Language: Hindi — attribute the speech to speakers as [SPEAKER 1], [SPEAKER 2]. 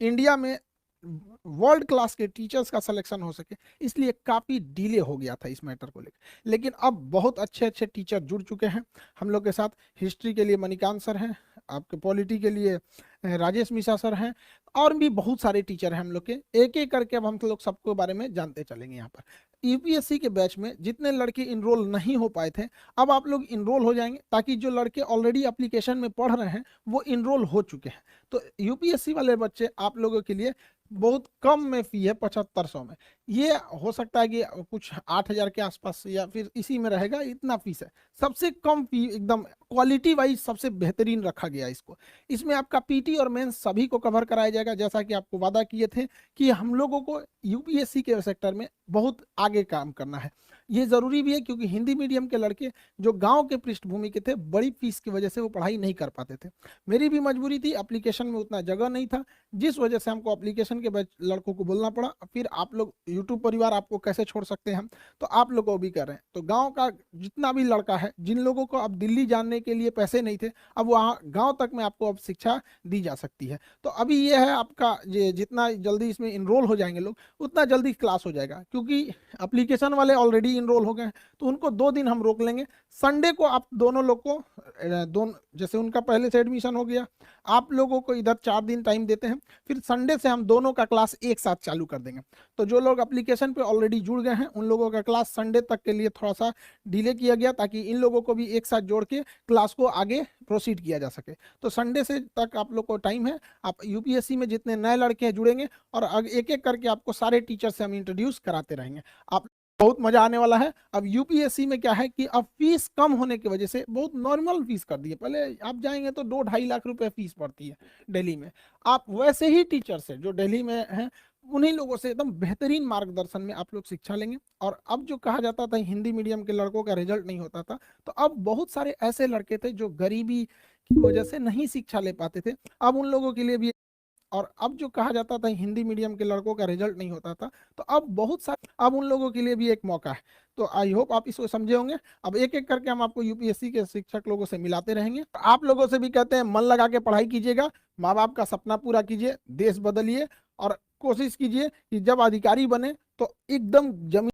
[SPEAKER 1] इंडिया में वर्ल्ड क्लास के टीचर्स का सिलेक्शन हो सके, इसलिए काफ़ी डिले हो गया था इस मैटर को लेकर। लेकिन अब बहुत अच्छे अच्छे टीचर जुड़ चुके हैं हम लोग के साथ। हिस्ट्री के लिए मणिकांत सर हैं, आपके पॉलिटी के लिए राजेश मिश्रा सर हैं, और भी बहुत सारे टीचर हैं हम लोग के। एक एक करके अब हम लोग सबके बारे में जानते चलेंगे यहाँ पर। यूपीएससी के बैच में जितने लड़के इनरोल नहीं हो पाए थे, अब आप लोग इनरोल हो जाएंगे, ताकि जो लड़के ऑलरेडी एप्लीकेशन में पढ़ रहे हैं वो इनरोल हो चुके हैं। तो यूपीएससी वाले बच्चे आप लोगों के लिए बहुत कम में फी है, 7500 में। ये हो सकता है कि कुछ 8000 के आसपास या फिर इसी में रहेगा, इतना फीस है। सबसे कम फी, एकदम क्वालिटी वाइज सबसे बेहतरीन रखा गया इसको। इसमें आपका पीटी और मेंस सभी को कवर कराया जाएगा, जैसा कि आपको वादा किए थे कि हम लोगों को यूपीएससी के सेक्टर में बहुत आगे काम करना है। ये जरूरी भी है, क्योंकि हिंदी मीडियम के लड़के जो गांव के पृष्ठभूमि के थे, बड़ी फीस की वजह से वो पढ़ाई नहीं कर पाते थे। मेरी भी मजबूरी थी, एप्लीकेशन में उतना जगह नहीं था, जिस वजह से हमको एप्लीकेशन के बैच लड़कों को बोलना पड़ा। फिर आप लोग यूट्यूब परिवार आपको कैसे छोड़ सकते हैं हम, तो आप लोग को भी कर रहे हैं। तो गांव का जितना भी लड़का है, जिन लोगों को अब दिल्ली जाने के लिए पैसे नहीं थे, अब वहाँ गांव तक में आपको अब शिक्षा दी जा सकती है। तो अभी ये है आपका, ये जितना जल्दी इसमें इनरोल हो जाएंगे लोग, उतना जल्दी क्लास हो जाएगा। क्योंकि एप्लीकेशन वाले ऑलरेडी इनरोल हो गए हैं, तो उनको 2 दिन हम रोक लेंगे। संडे को आप दोनों लोग को दोनों, जैसे उनका पहले से एडमिशन हो गया, आप लोगों को इधर 4 दिन टाइम देते हैं, फिर संडे से हम दोनों का क्लास एक साथ चालू कर देंगे। तो जो लोग एप्लीकेशन पे ऑलरेडी जुड़ गए हैं, उन लोगों का क्लास संडे तक के लिए थोड़ा सा डिले किया गया, ताकि इन लोगों को भी एक साथ जोड़ के क्लास को आगे प्रोसीड किया जा सके। तो संडे से तक आप लोग को टाइम है। आप यूपीएससी में जितने नए लड़के हैं जुड़ेंगे, और एक एक करके आपको सारे टीचर से हम इंट्रोड्यूस कराते रहेंगे। आप बहुत मजा आने वाला है। अब यूपीएससी में क्या है कि अब फीस कम होने की वजह से बहुत नॉर्मल फीस कर दी है। पहले आप जाएंगे तो 2-2.5 लाख रुपए फीस पड़ती है दिल्ली में। आप वैसे ही टीचर से जो दिल्ली में हैं, उन्हीं लोगों से एकदम बेहतरीन मार्गदर्शन में आप लोग शिक्षा लेंगे। और अब जो कहा जाता था हिंदी मीडियम के लड़कों का रिजल्ट नहीं होता था, तो अब बहुत सारे ऐसे लड़के थे जो गरीबी की वजह से नहीं शिक्षा ले पाते थे, अब उन लोगों के लिए भी। और अब जो कहा जाता था हिंदी मीडियम के लड़कों का रिजल्ट नहीं होता था, तो अब बहुत सारे, अब उन लोगों के लिए भी एक मौका है। तो आई होप आप इसको समझे होंगे। अब एक एक करके हम आपको यूपीएससी के शिक्षक लोगों से मिलाते रहेंगे। तो आप लोगों से भी कहते हैं, मन लगा के पढ़ाई कीजिएगा, माँ बाप का सपना पूरा कीजिए, देश बदलिए, और कोशिश कीजिए कि जब अधिकारी बने तो एकदम जमीन